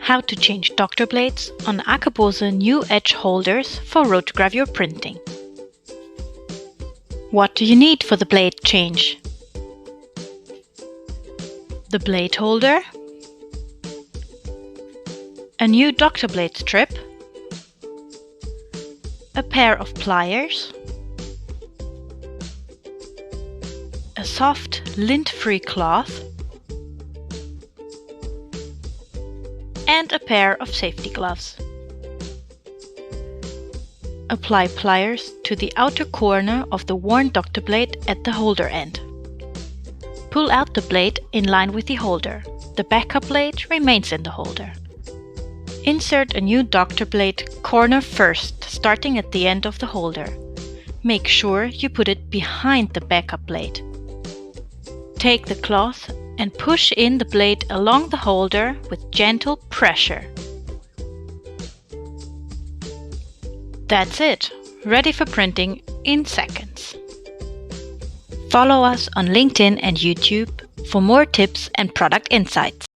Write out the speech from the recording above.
how to change doctor blades on AkeBoose New Edge holders for rotogravure printing. What do you need for the blade change? The blade holder, a new doctor blade strip, a pair of pliers, a soft lint-free cloth, and a pair of safety gloves. Apply pliers to the outer corner of the worn doctor blade at the holder end. Pull out the blade in line with the holder. The backup blade remains in the holder. Insert a new doctor blade corner first, starting at the end of the holder. Make sure you put it behind the backup blade. Take the cloth and push in the blade along the holder with gentle pressure. That's it, ready for printing in seconds. Follow us on LinkedIn and YouTube for more tips and product insights.